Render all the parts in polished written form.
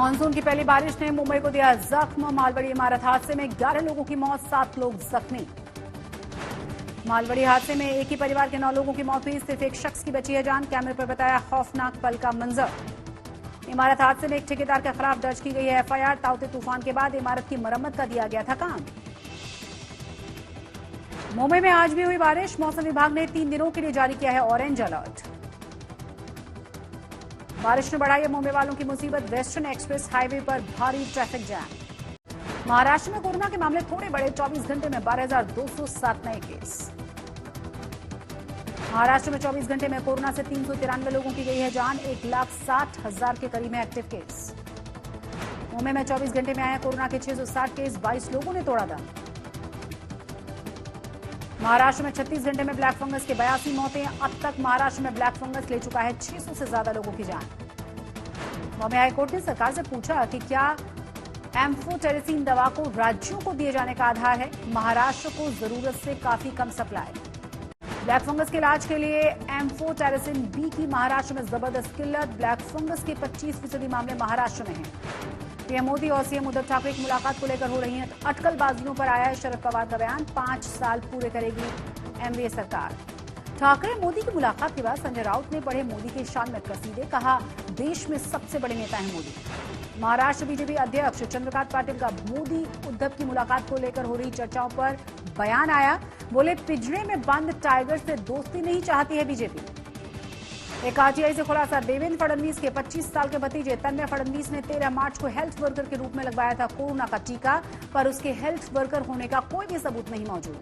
Monsoon की पहली बारिश ने मुंबई को दिया जख्म। मालवाड़ी इमारत हादसे में 11 लोगों की मौत, 7 लोग जख्मी। मालवाड़ी हादसे में एक ही परिवार के 9 लोगों की मौत हुई, सिर्फ एक शख्स की बची है जान। कैमरे पर बताया खौफनाक पल का मंजर। इमारत हादसे में एक ठेकेदार के खिलाफ दर्ज की गई है एफआईआर। ताउते तूफान के बाद इमारत की मरम्मत का दिया गया था काम। मुंबई में आज भी हुई बारिश। मौसम विभाग ने 3 दिनों के लिए जारी किया है ऑरेंज अलर्ट। बारिश ने बढ़ाई है मुंबई वालों की मुसीबत। वेस्टर्न एक्सप्रेस हाईवे पर भारी ट्रैफिक जैम। महाराष्ट्र में कोरोना के मामले थोड़े बढ़े, 24 घंटे में 12,207 नए केस। महाराष्ट्र में 24 घंटे में कोरोना से 393 लोगों की गई है जान। 1,60,000 के करीब है एक्टिव केस। मुंबई में 24 घंटे में आए कोरोना के 660 केस, 22 लोगों ने तोड़ा दम। महाराष्ट्र में 36 घंटे में ब्लैक फंगस के 82 मौतें। अब तक महाराष्ट्र में ब्लैक फंगस ले चुका है 600 से ज्यादा लोगों की जान। बॉम्बे हाईकोर्ट ने सरकार से पूछा कि क्या एम्फोटेरिसिन दवा को राज्यों को दिए जाने का आधार है। महाराष्ट्र को जरूरत से काफी कम सप्लाई। ब्लैक फंगस के इलाज के लिए एम्फोटेरिसिन बी की महाराष्ट्र में जबरदस्त किल्लत। ब्लैक फंगस के 25% मामले महाराष्ट्र में हैं। पीएम मोदी और सीएम उद्धव ठाकरे की मुलाकात को लेकर हो रही है अटकलबाजियों पर आया है शरद पवार का बयान। 5 साल पूरे करेगी एनडीए सरकार। ठाकरे मोदी की मुलाकात के बाद संजय राउत ने पढ़े मोदी के शान में कसीदे, कहा देश में सबसे बड़े नेता हैं मोदी। महाराष्ट्र बीजेपी अध्यक्ष चंद्रकांत पाटिल का मोदी उद्धव की मुलाकात को लेकर हो रही चर्चाओं पर बयान आया। बोले पिंजरे में बंद टाइगर से दोस्ती नहीं चाहती है बीजेपी। एक आरटीआई से खुलासा, देवेंद्र फडणवीस के 25 साल के भतीजे तन्मय फडणवीस ने 13 मार्च को हेल्थ वर्कर के रूप में लगवाया था कोरोना का टीका, पर उसके हेल्थ वर्कर होने का कोई भी सबूत नहीं मौजूद।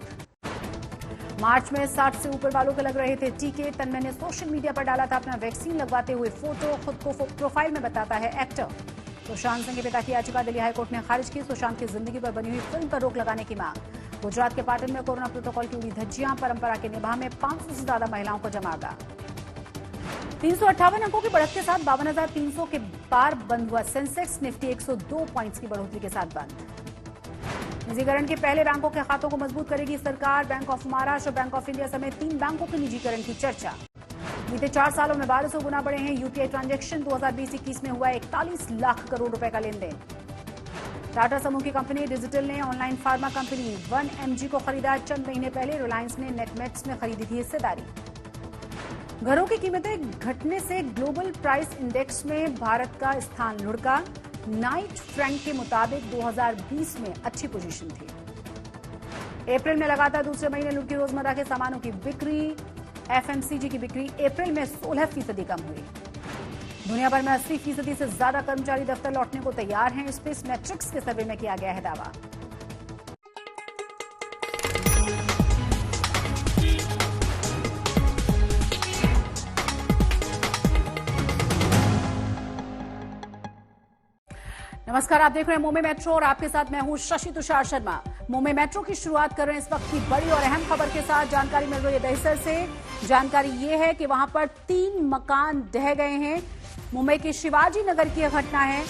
मार्च में 60 से ऊपर वालों को लग रहे थे टीके। तन्मय ने सोशल मीडिया पर डाला था अपना वैक्सीन लगवाते हुए फोटो। खुद को प्रोफाइल में बताता है एक्टर। सुशांत सिंह के पिता की याचिका दिल्ली हाईकोर्ट ने खारिज की। सुशांत की जिंदगी पर बनी हुई फिल्म पर रोक लगाने की मांग। गुजरात के पाटन में कोरोना प्रोटोकॉल की उड़ी धज्जियां। परंपरा के निभाव में 500 से ज्यादा महिलाओं को जमावड़ा। 358 अंकों की बढ़त के साथ 52,300 के पार बंद हुआ सेंसेक्स। निफ्टी 102 पॉइंट्स की बढ़ोतरी के साथ बंद। निजीकरण के पहले बैंकों के खातों को मजबूत करेगी सरकार। बैंक ऑफ महाराष्ट्र और बैंक ऑफ इंडिया समेत 3 बैंकों के निजीकरण की चर्चा। बीते 4 सालों में 1200 गुना बढ़े हैं यूपीआई ट्रांजैक्शन। 2020-21 में हुआ 41 लाख करोड़ रुपए का लेन देन। टाटा समूह की कंपनी डिजिटल ने ऑनलाइन फार्मा कंपनी 1mg को खरीदा। चंद महीने पहले रिलायंस ने नेटमेट्स में खरीदी थी हिस्सेदारी। घरों की कीमतें घटने से ग्लोबल प्राइस इंडेक्स में भारत का स्थान लुढ़का। नाइट फ्रैंक के मुताबिक 2020 में अच्छी पोजीशन थी। अप्रैल में लगातार दूसरे महीने लुढ़की रोजमर्रा के सामानों की बिक्री। एफएमसीजी की बिक्री अप्रैल में 16% कम हुई। दुनिया भर में 80% से ज्यादा कर्मचारी दफ्तर लौटने को तैयार हैं। स्पेस मैट्रिक्स के सर्वे में किया गया है दावा। नमस्कार, आप देख रहे हैं मुंबई मेट्रो और आपके साथ मैं हूं शशि तुषार शर्मा। मुंबई मेट्रो की शुरुआत कर रहे हैं इस वक्त की बड़ी और अहम खबर के साथ। जानकारी मिल रही है दहिसर से। जानकारी ये है कि वहां पर 3 मकान ढह गए हैं। मुंबई के शिवाजी नगर की यह घटना है।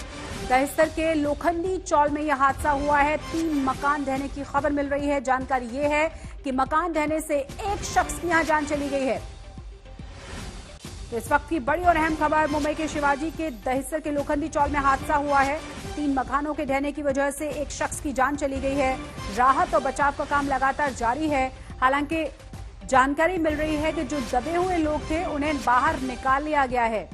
दहिसर के लोखंडी चौल में यह हादसा हुआ है। 3 मकान ढहने की खबर मिल रही है। जानकारी ये है कि मकान ढहने से एक शख्स की यहां जान चली गई है। तो इस वक्त की बड़ी और अहम खबर, मुंबई के शिवाजी के दहिसर के लोखंडी चौल में हादसा हुआ है। 3 मकानों के ढहने की वजह से एक शख्स की जान चली गई है। राहत और बचाव का काम लगातार जारी है। हालांकि जानकारी मिल रही है कि जो दबे हुए लोग थे उन्हें बाहर निकाल लिया गया है।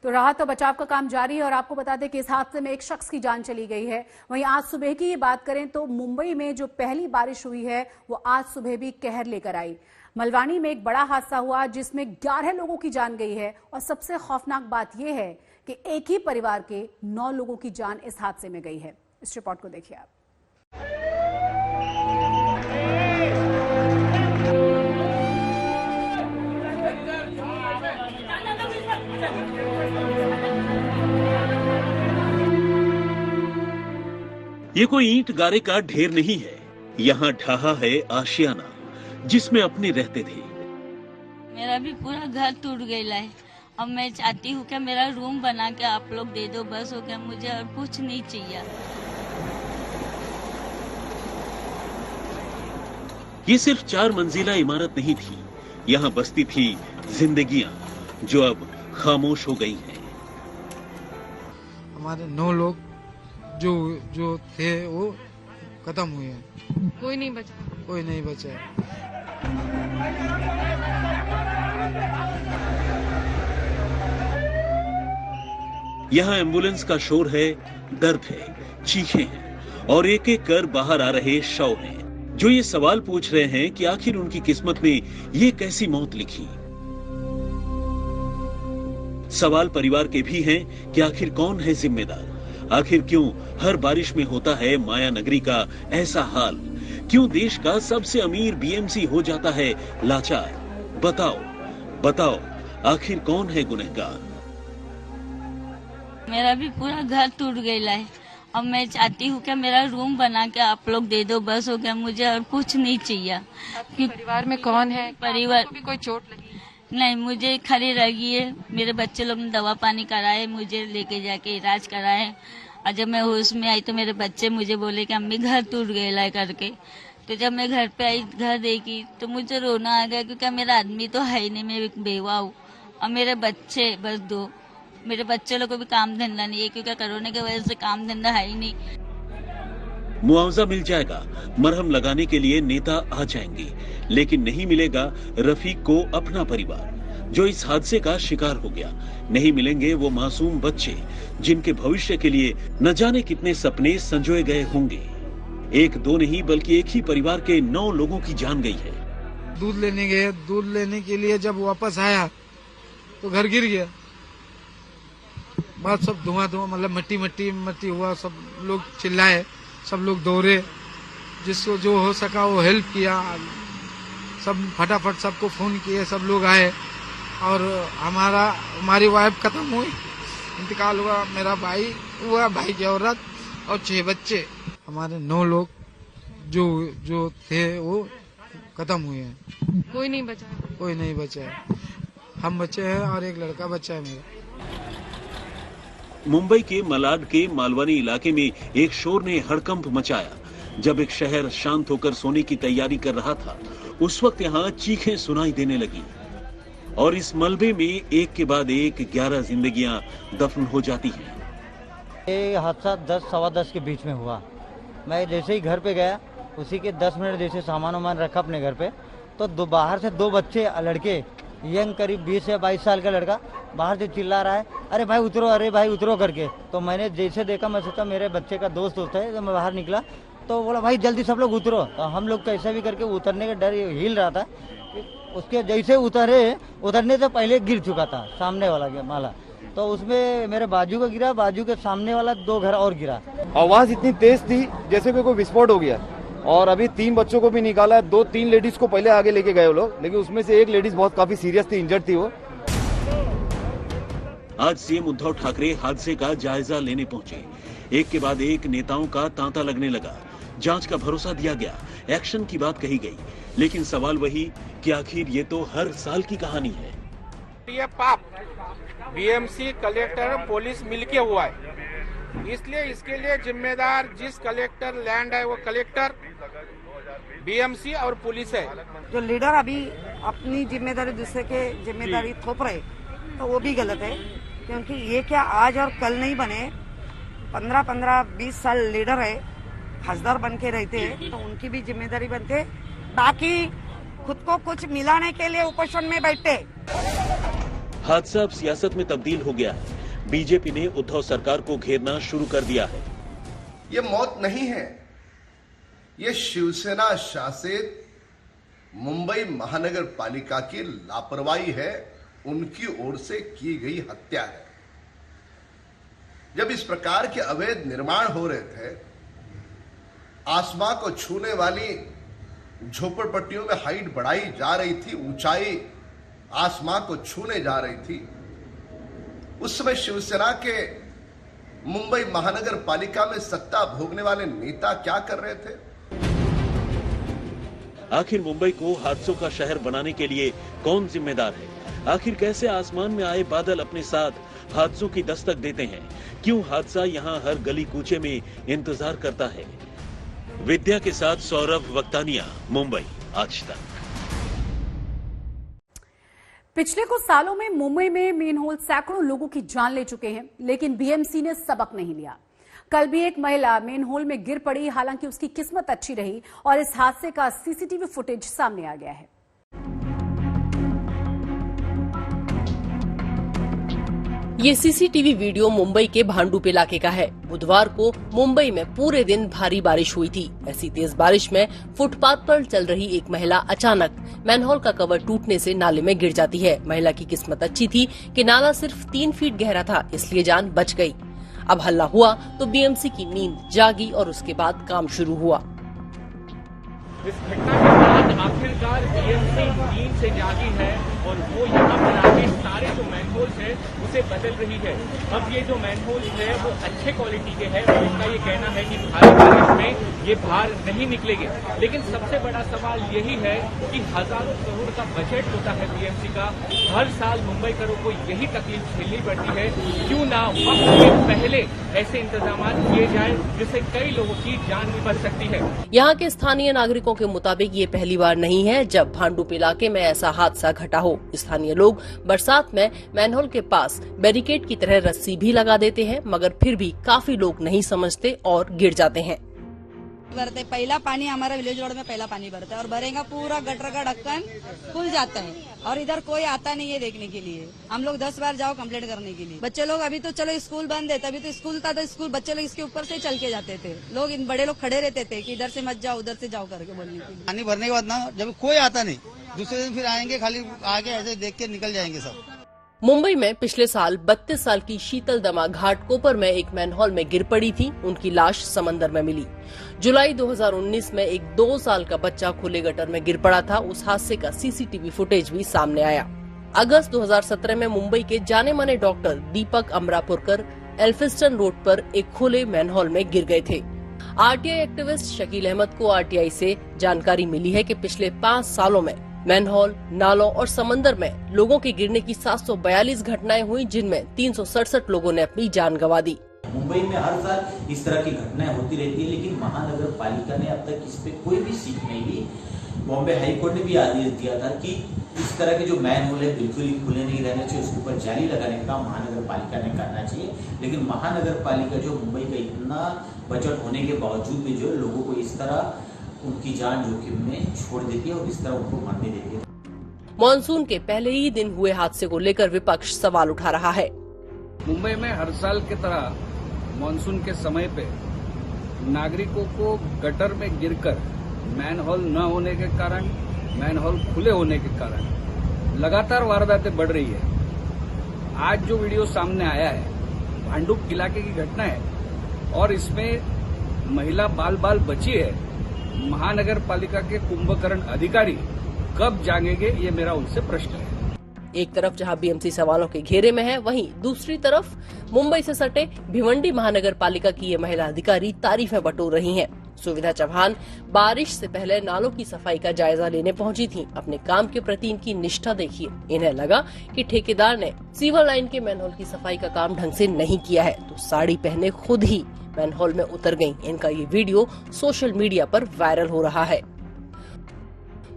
तो राहत और बचाव का काम जारी है और आपको बता दें कि इस हादसे में एक शख्स की जान चली गई है। वहीं आज सुबह की बात करें तो मुंबई में जो पहली बारिश हुई है वो आज सुबह भी कहर लेकर आई। मलवानी में एक बड़ा हादसा हुआ जिसमें 11 लोगों की जान गई है और सबसे खौफनाक बात यह है कि एक ही परिवार के 9 लोगों की जान इस हादसे में गई है। इस रिपोर्ट को देखिए आप। ये कोई ईंट गारे का ढेर नहीं है। यहाँ ढहा है आशियाना जिसमें अपने रहते थे। मेरा भी पूरा घर टूट गया है। अब मैं चाहती हूँ कि मेरा रूम बना के आप लोग दे दो, बस हो गया, मुझे और कुछ नहीं चाहिए। ये सिर्फ 4 मंजिला इमारत नहीं थी, यहाँ बसती थी जिंदगियां जो अब खामोश हो गई हैं। हमारे 9 लोग जो थे वो खत्म हुए हैं। कोई नहीं बचा। कोई नहीं बचा है। यहाँ एम्बुलेंस का शोर है, दर्द है, चीखें हैं और एक एक कर बाहर आ रहे शव हैं, जो ये सवाल पूछ रहे हैं कि आखिर उनकी किस्मत में ये कैसी मौत लिखी। सवाल परिवार के भी हैं कि आखिर कौन है जिम्मेदार। आखिर क्यों हर बारिश में होता है माया नगरी का ऐसा हाल? क्यों देश का सबसे अमीर बीएमसी हो जाता है लाचार? बताओ आखिर कौन है गुनहगार? मेरा भी पूरा घर टूट गया है। अब मैं चाहती हूँ कि मेरा रूम बना के आप लोग दे दो, बस हो गया, मुझे और कुछ नहीं चाहिए। परिवार में कौन है? परिवार भी कोई चोट लगी? नहीं, मुझे खड़ी लगी है। मेरे बच्चे लोग ने दवा पानी कराए, मुझे लेके जाके इलाज कराए और जब मैं होश में आई तो मेरे बच्चे मुझे बोले कि अम्मी घर टूट गया है करके। तो जब मैं घर पे आई, घर देखी तो मुझे रोना आ गया, क्योंकि मेरा आदमी तो है ही नहीं, मैं एक बेवा हूँ और मेरे बच्चे बस 2। मेरे बच्चे लोग को भी काम धंधा नहीं है, क्योंकि कोरोना की वजह से काम धंधा है ही नहीं। मुआवजा मिल जाएगा, मरहम लगाने के लिए नेता आ जाएंगे, लेकिन नहीं मिलेगा रफीक को अपना परिवार जो इस हादसे का शिकार हो गया। नहीं मिलेंगे वो मासूम बच्चे जिनके भविष्य के लिए न जाने कितने सपने संजोए गए होंगे। 1-2 नहीं बल्कि एक ही परिवार के 9 लोगों की जान गई है। दूध लेने गए, दूध लेने के लिए जब वापस आया तो घर गिर गया। बात सब धुआं मतलब मट्टी हुआ। सब लोग चिल्लाए, सब लोग दौड़े, जिसको जो हो सका वो हेल्प किया। सब फटाफट सबको फोन किए, सब लोग आए और हमारी वाइफ खत्म हुई, इंतकाल हुआ। मेरा भाई हुआ, भाई की औरत और 6 बच्चे। हमारे 9 लोग जो थे वो खत्म हुए हैं। कोई नहीं बचा। कोई नहीं बचा है। हम बचे हैं और एक लड़का बच्चा है मेरा। मुंबई के मलाड के मालवानी इलाके में एक शोर ने हड़कंप मचाया। जब एक शहर शांत होकर सोने की तैयारी कर रहा था, उस वक्त यहाँ चीखें सुनाई देने लगी और इस मलबे में एक के बाद एक 11 जिंदगियां दफन हो जाती हैं। ये हादसा 10-10:15 के बीच में हुआ। मैं जैसे ही घर पे गया, उसी के 10 मिनट जैसे सामान वामान रखा अपने घर पे, तो बाहर से 2 बच्चे लड़के, यंग करीब 20 या 22 साल का लड़का बाहर से चिल्ला रहा है, अरे भाई उतरो करके। तो मैंने जैसे देखा, मैं सोचा मेरे बच्चे का दोस्त है। जब मैं बाहर निकला तो बोला भाई जल्दी सब लोग उतरो। तो हम लोग कैसे भी करके उतरने का डर हिल रहा था। उसके जैसे उतरने से पहले गिर चुका था सामने वाला माला, तो उसमें मेरे बाजू का गिरा, बाजू के सामने वाला 2 घर और गिरा। आवाज इतनी तेज थी जैसे कोई विस्फोट हो गया। और अभी 3 बच्चों को भी निकाला है। 2-3 लेडीज को पहले आगे लेके गए वो लोग, लेकिन उसमें से एक लेडीज बहुत काफी सीरियस थी, इंजर्ड थी वो। आज सीएम उद्धव ठाकरे हादसे का जायजा लेने पहुंचे। एक के बाद एक नेताओं का तांता लगने लगा। जांच का भरोसा दिया गया, एक्शन की बात कही गई, लेकिन सवाल वही कि आखिर ये तो हर साल की कहानी है। ये पाप बीएमसी, कलेक्टर, पुलिस मिलके हुआ है, इसलिए इसके लिए जिम्मेदार जिस कलेक्टर लैंड है वो कलेक्टर, बीएमसी और पुलिस है। जो लीडर अभी अपनी जिम्मेदारी दूसरे के जिम्मेदारी थोप रहे, तो वो भी गलत है, क्योंकि ये क्या आज और कल नहीं बने। 15-20 साल लीडर है, हसदार बन के रहते हैं, तो उनकी भी जिम्मेदारी बनते। बाकी खुद को कुछ मिलाने के लिए उपोषण में बैठते। हादसा अब सियासत में तब्दील हो गया है। बीजेपी ने उद्धव सरकार को घेरना शुरू कर दिया है। ये मौत नहीं है, ये शिवसेना शासित मुंबई महानगर पालिका की लापरवाही है, उनकी ओर से की गई हत्या है। जब इस प्रकार के अवैध निर्माण हो रहे थे, आसमां को छूने वाली झोपड़पट्टियों में हाइट बढ़ाई जा रही थी, ऊंचाई आसमां को छूने जा रही थी, उस समय शिवसेना के मुंबई महानगर पालिका में सत्ता भोगने वाले नेता क्या कर रहे थे? आखिर मुंबई को हादसों का शहर बनाने के लिए कौन जिम्मेदार है? आखिर कैसे आसमान में आए बादल अपने साथ हादसों की दस्तक देते हैं? क्यों हादसा यहाँ हर गली कूचे में इंतजार करता है? विद्या के साथ सौरभ वक्तानिया, मुंबई आज तक। पिछले कुछ सालों में मुंबई में मेनहोल सैकड़ों लोगों की जान ले चुके हैं, लेकिन बीएमसी ने सबक नहीं लिया। कल भी एक महिला मेनहोल में गिर पड़ी, हालांकि उसकी किस्मत अच्छी रही और इस हादसे का सीसीटीवी फुटेज सामने आ गया है। ये सीसीटीवी वीडियो मुंबई के भांडुप इलाके का है। बुधवार को मुंबई में पूरे दिन भारी बारिश हुई थी। ऐसी तेज बारिश में फुटपाथ पर चल रही एक महिला अचानक मैनहोल का कवर टूटने से नाले में गिर जाती है। महिला की किस्मत अच्छी थी कि नाला सिर्फ 3 फीट गहरा था, इसलिए जान बच गई। अब हल्ला हुआ तो बीएमसी की नींद जागी और उसके बाद काम शुरू हुआ। इस घटना के बाद आखिरकार बीएमसी नींद से जागी है और वो यहाँ पर आके सारे जो मैनहोल्स है उसे बदल रही है। अब ये जो मैनहोल्स है वो अच्छे क्वालिटी के हैं और इनका ये कहना है कि भारी बारिश में ये बाहर नहीं निकलेंगे। लेकिन सबसे बड़ा सवाल यही है कि हजारों करोड़ का बजट होता है बीएमसी का, हर साल मुंबईकरों को यही तकलीफ झेलनी पड़ती है। क्यों ना वक्त से पहले ऐसे इंतजाम किए जाए जिससे कई लोगों की जान भी बच सकती है। यहाँ के स्थानीय नागरिकों के मुताबिक ये पहली बार नहीं है जब भांडुप इलाके में ऐसा हादसा घटा हो। स्थानीय लोग बरसात में मैनहोल के पास बैरिकेड की तरह रस्सी भी लगा देते हैं, मगर फिर भी काफी लोग नहीं समझते और गिर जाते हैं। भरते पहला पानी हमारा विलेज रोड में पहला पानी भरता है और भरेगा पूरा गटर का ढक्कन खुल जाता है और इधर कोई आता नहीं है देखने के लिए। हम लोग 10 बार जाओ कंप्लेंट करने के लिए। बच्चे लोग अभी तो चलो स्कूल बंद है, तभी तो स्कूल था तो स्कूल बच्चे लोग इसके ऊपर से चल के जाते थे। लोग इन बड़े लोग खड़े रहते थे कि इधर से मत जाओ उधर से जाओ करके बोलने के लिए। पानी भरने के बाद ना जब कोई आता नहीं, दूसरे दिन फिर आएंगे, खाली आगे ऐसे देख के निकल जाएंगे सब। मुंबई में पिछले साल 32 साल की शीतल दमा घाट कोपर में एक मैनहोल में गिर पड़ी थी। उनकी लाश समंदर में मिली। जुलाई 2019 में एक 2 साल का बच्चा खुले गटर में गिर पड़ा था। उस हादसे का सीसीटीवी फुटेज भी सामने आया। अगस्त 2017 में मुंबई के जाने माने डॉक्टर दीपक अमरापुरकर एल्फिस्टन रोड पर एक खुले मैनहोल में गिर गए थे। आरटीआई एक्टिविस्ट शकील अहमद को आरटीआई से जानकारी मिली है कि पिछले 5 सालों में मैनहोल, नालों और समंदर में लोगों के गिरने की 742 घटनाएं हुई, जिनमें 367 लोगों ने अपनी जान गंवा दी। मुंबई में हर साल इस तरह की घटनाएं होती रहती है, लेकिन महानगर पालिका ने अब तक इस पे कोई भी सीख नहीं ली। बॉम्बे हाई कोर्ट ने भी आदेश दिया था कि इस तरह के जो मैनहोल है बिल्कुल ही खुले नहीं रहने चाहिए, उसके ऊपर जाली लगाने का काम महानगर पालिका ने करना चाहिए। लेकिन महानगर पालिका जो मुंबई का इतना बजट होने के बावजूद भी जो लोगों को इस तरह उनकी जान जोखिम में छोड़ देती है और इस तरह उनको मरने देती है। मॉनसून के पहले ही दिन हुए हादसे को लेकर विपक्ष सवाल उठा रहा है। मुंबई में हर साल की तरह मॉनसून के समय पे नागरिकों को गटर में गिरकर मैनहोल न होने के कारण, मैनहोल खुले होने के कारण लगातार वारदातें बढ़ रही है। आज जो वीडियो सामने आया है भांडुप इलाके की घटना है और इसमें महिला बाल बाल बची है। महानगर पालिका के कुंभकर्ण अधिकारी कब जागेंगे, ये मेरा उनसे प्रश्न है। एक तरफ जहां बीएमसी सवालों के घेरे में है, वहीं दूसरी तरफ मुंबई से सटे भिवंडी महानगर पालिका की ये महिला अधिकारी तारीफें बटोर रही हैं। सुविधा चौहान बारिश से पहले नालों की सफाई का जायजा लेने पहुंची थीं। अपने काम के प्रति इनकी निष्ठा देखिए। इन्हें लगा कि ठेकेदार ने सीवर लाइन के मैनहोल की सफाई का काम ढंग से नहीं किया है, तो साड़ी पहने खुद ही मैनहोल में उतर गईं। इनका ये वीडियो सोशल मीडिया पर वायरल हो रहा है।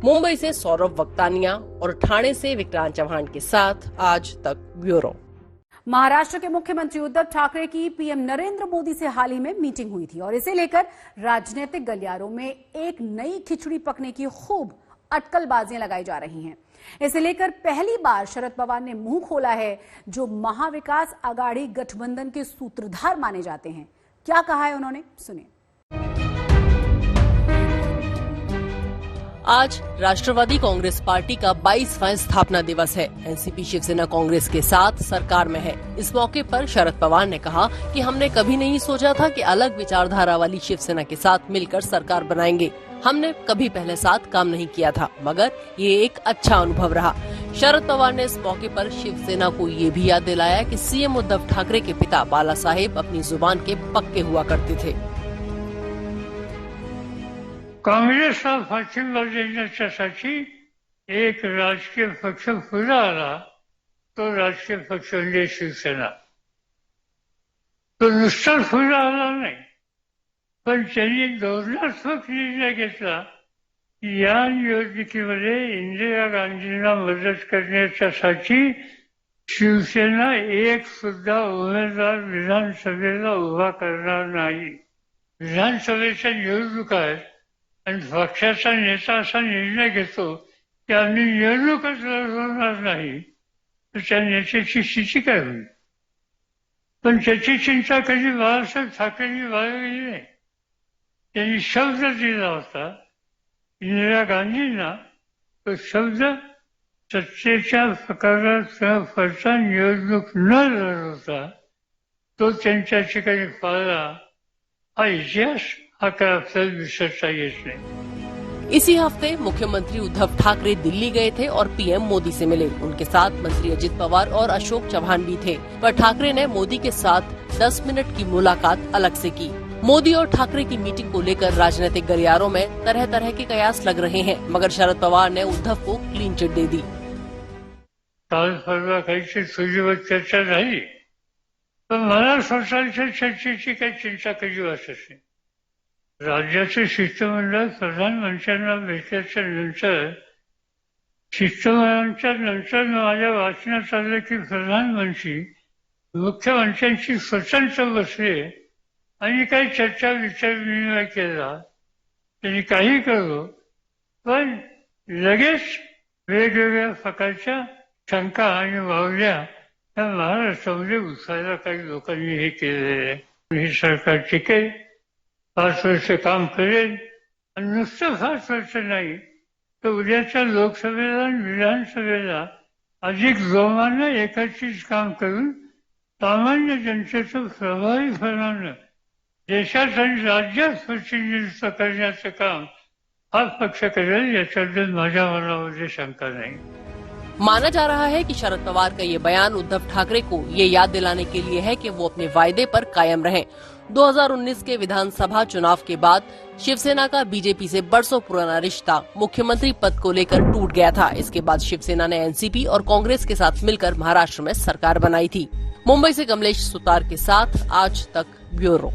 मुंबई से सौरभ वक्तानिया और ठाणे से विक्रांत चौहान के साथ आज तक ब्यूरो। महाराष्ट्र के मुख्यमंत्री उद्धव ठाकरे की पीएम नरेंद्र मोदी से हाल ही में मीटिंग हुई थी और इसे लेकर राजनीतिक गलियारों में एक नई खिचड़ी पकने की खूब अटकलबाजियां लगाई जा रही हैं। इसे लेकर पहली बार शरद पवार ने मुंह खोला है, जो महाविकास आघाड़ी गठबंधन के सूत्रधार माने जाते हैं। क्या कहा है उन्होंने, सुनिए। आज राष्ट्रवादी कांग्रेस पार्टी का 22वां स्थापना दिवस है। एनसीपी शिवसेना कांग्रेस के साथ सरकार में है। इस मौके पर शरद पवार ने कहा कि हमने कभी नहीं सोचा था कि अलग विचारधारा वाली शिवसेना के साथ मिलकर सरकार बनाएंगे। हमने कभी पहले साथ काम नहीं किया था, मगर ये एक अच्छा अनुभव रहा। शरद पवार ने इस मौके पर शिवसेना को ये भी याद दिलाया कि सीएम उद्धव ठाकरे के पिता बाला साहेब अपनी जुबान के पक्के हुआ करते थे। काँग्रेसला पाठिंबा देण्यासाठी एक राजकीय पक्ष पुढे आला, तो राजकीय पक्ष म्हणजे शिवसेना। तो नुसता पुढे आला नाही, पण त्यांनी धोरणात्मक निर्णय घेतला या निवडणुकीमध्ये इंदिरा गांधींना मदत करण्यासाठी शिवसेना एक सुद्धा उमेदवार विधानसभेला उभा करणार नाही. विधानसभेच्या निवडणुका आहेत आणि पक्षाचा नेता असा निर्णय घेतो की आम्ही निवडणूकच लढवणार नाही, तर त्या नेत्याची स्थिती काय होईल? पण त्याची चिंता कधी बाळासाहेब ठाकरेंनी बाळगली नाही. त्यांनी शब्द दिला होता इंदिरा गांधींना, तो शब्द सत्तेच्या प्रकारात फरता निवडणूक न लढवता तो त्यांच्या ठिकाणी पाळला. हा इतिहास हा काय आपल्याला विसरता येत नाही. इसी हफ्ते मुख्यमंत्री उद्धव ठाकरे दिल्ली गए थे और पीएम मोदी से मिले. उनके साथ मंत्री अजित पवार और अशोक चौहान भी थे, पर ठाकरे ने मोदी के साथ 10 मिनट की मुलाकात अलग से की. मोदी और ठाकरे की मीटिंग को लेकर राजनीतिक गलियारों में तरह तरह के कयास लग रहे हैं, मगर शरद पवार ने उद्धव को क्लीन चिट दे दी. काल परवा काहीची तुझीवर चर्चा झाली, पण मला स्वतःच्या चर्चेची काही चिंता कधी वाटत नाही. राज्याचे शिष्टमंडळ प्रधानमंत्र्यांना भेटल्याच्या नंतर शिष्टमंडळाच्या नंतर माझ्या वाचनात आलं की प्रधानमंत्री मुख्यमंत्र्यांशी स्वतंत्र बसले आणि काही चर्चा विचारविनिमय केला. त्यांनी काही करू, पण लगेच वेगवेगळ्या प्रकारच्या शंका आणि वावड्या या महाराष्ट्रामध्ये उचलायला काही लोकांनी हे केलेलं आहे. हे सरकार टिकेल, 5 वर्ष काम करेल आणि नुसतं 5 वर्ष नाही तर उद्याच्या लोकसभेला आणि विधानसभेला अधिक जोमानं एकाचीच काम करून सामान्य जनतेचं प्रभावीपणानं देशात आणि राज्यात प्रतिनिधित्व करण्याचं काम हा पक्ष करेल, याच्याबद्दल माझ्या मनामध्ये शंका नाही. माना जा रहा है कि शरद पवार का ये बयान उद्धव ठाकरे को ये याद दिलाने के लिए है कि वो अपने वायदे पर कायम रहें. 2019 के विधानसभा चुनाव के बाद शिवसेना का बीजेपी से बरसों पुराना रिश्ता मुख्यमंत्री पद को लेकर टूट गया था. इसके बाद शिवसेना ने एनसीपी और कांग्रेस के साथ मिलकर महाराष्ट्र में सरकार बनाई थी. मुंबई से कमलेश सुतार के साथ आज तक ब्यूरो.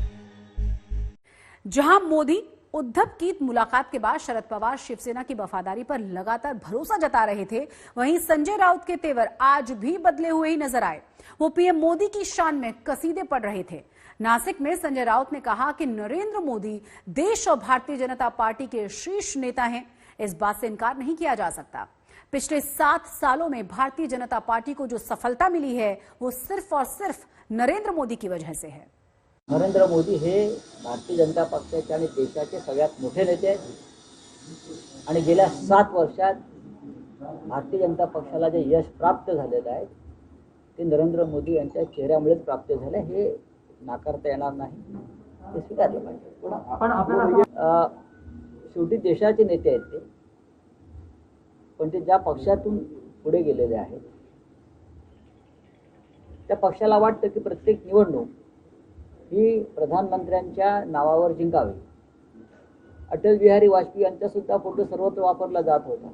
जहां मोदी उद्धव की मुलाकात के बाद शरद पवार शिवसेना की वफादारी पर लगातार भरोसा जता रहे थे, वहीं संजय राउत के तेवर आज भी बदले हुए ही नजर आए. वो पीएम मोदी की शान में कसीदे पढ़ रहे थे. नासिक में संजय राउत ने कहा कि नरेंद्र मोदी देश और भारतीय जनता पार्टी के शीर्ष नेता हैं. इस बात से इनकार नहीं किया जा सकता. पिछले 7 सालों में भारतीय जनता पार्टी को जो सफलता मिली है वो सिर्फ और सिर्फ नरेंद्र मोदी की वजह से है. नरेंद्र मोदी हे भारतीय जनता पक्षाचे आणि देशाचे सगळ्यात मोठे नेते आहेत आणि गेल्या 7 वर्षात भारतीय जनता पक्षाला जे यश प्राप्त झालेलं आहे ते नरेंद्र मोदी यांच्या चेहऱ्यामुळेच प्राप्त झाले. हे नाकारता येणार नाही, ते स्वीकारले पाहिजे. पण शेवटी देशाचे नेते आहेत ते, पण ते ज्या पक्षातून पुढे गेलेले आहेत त्या पक्षाला वाटतं की प्रत्येक निवडणूक ही प्रधानमंत्र्यांच्या नावावर जिंकावी. अटल बिहारी वाजपेयी यांचा सुद्धा फोटो सर्वत्र वापरला जात होता.